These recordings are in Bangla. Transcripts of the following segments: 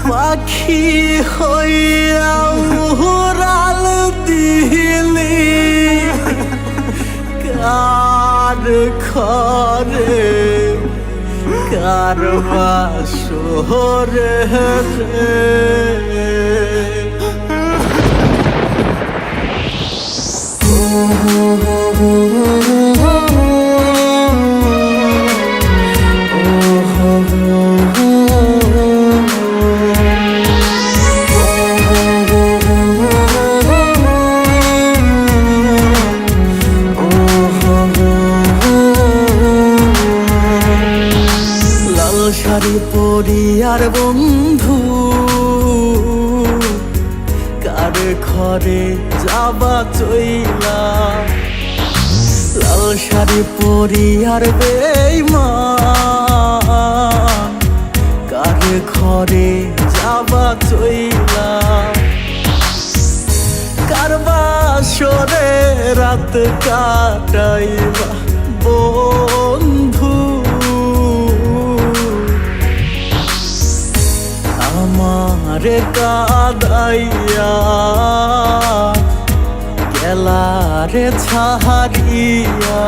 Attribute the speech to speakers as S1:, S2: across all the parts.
S1: পাখি হইয়া উড়াল দিলি কার ঘরে কার বাসরে শাড়ি পরিয়ার বন্ধু কার ঘরে যাবা চইলা লাল শাড়ি পরিয়ার বেঈমান কার ঘরে যাবা চইলা কার বাসরে রাত কাটাইবা বন্ধু আমারে কাদাইয়া গেলারে ছাড়িয়া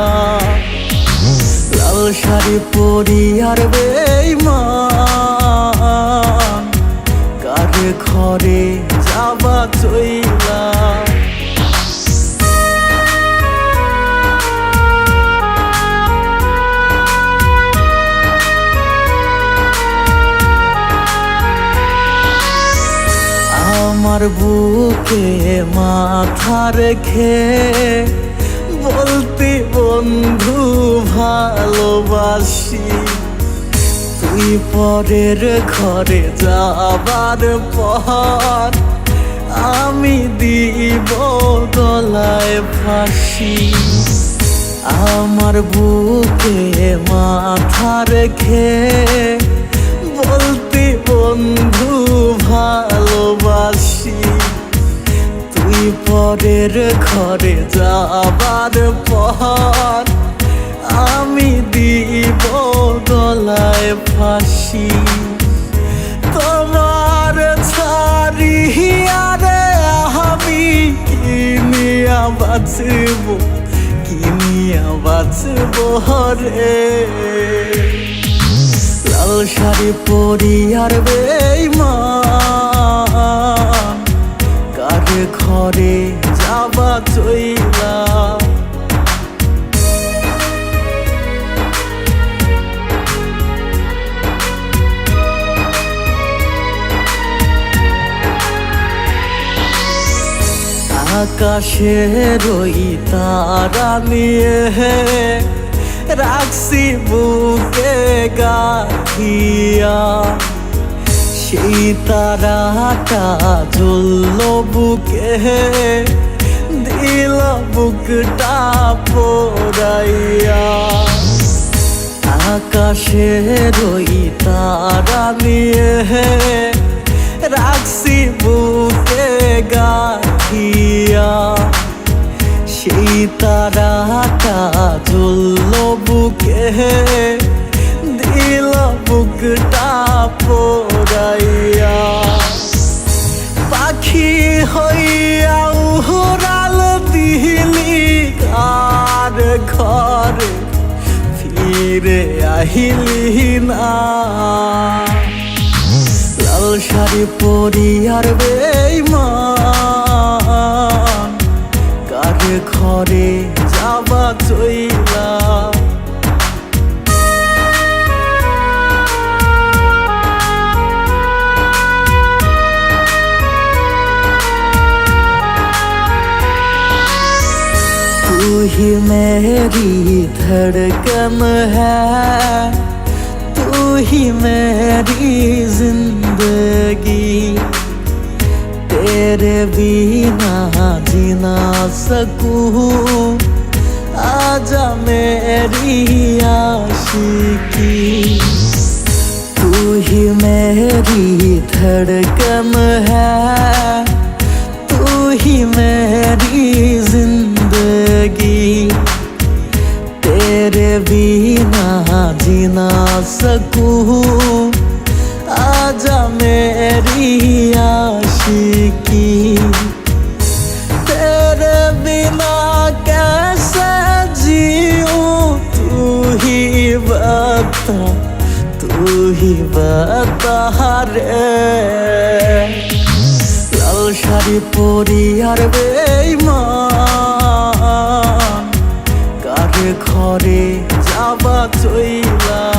S1: লাল শাড়ি পরিয়ার বেঈমান কার ঘরে যাবা চইলা আমার বুকে মাথা রেখে বলতে বন্ধু ভালোবাসি তুই পরের ঘরে যাবার পর আমি দিব গলায় ফাঁসি আমার বুকে মাথা রেখে বলতে বন্ধু ভালোবাসি তুই পরের ঘরে যাবার পর আমি দিব গলায় ফাঁসি তোমার ছাড়িয়া রে আমি কিনিয়া বাঁচব কিনিয়া বাঁচব রে লাল শাড়ি পরিয়ার বেঈমান কার ঘরে যাবা চইলা আকাশের ওই তারা নিয়ে রাখছি বুকে গাথিয়া সেই তারাটা জ্বলল বুকে দিল বুকটা পোড়াইয়া আকাশের ওই তারা নিয়ে রাখছি বুকে গাথিয়া সেই তারাটা জ্বলল বুকে দিল বুকটা পোড়াইয়া পাখি হইয়া উড়াল দিলি কার ঘরে ফিরে আহিলি না লাল শাড়ি পরিয়ার বেঈমান কার ঘরে যাবা চইলা तू ही मेरी धड़कन है तू ही मेरी जिंदगी तेरे बिना जी ना सकूं आजा मेरी आशिकी तू ही मेरी धड़कन है तू ही मेरी जिंदगी तेरे बिना जी ना सकूं आजा मैं मेरी आशिकी तेरे बिना कैसे जीऊं तू ही बता रे लाल শাড়ি পরি আর বেঈমান কারে ঘরে যাবা চইলা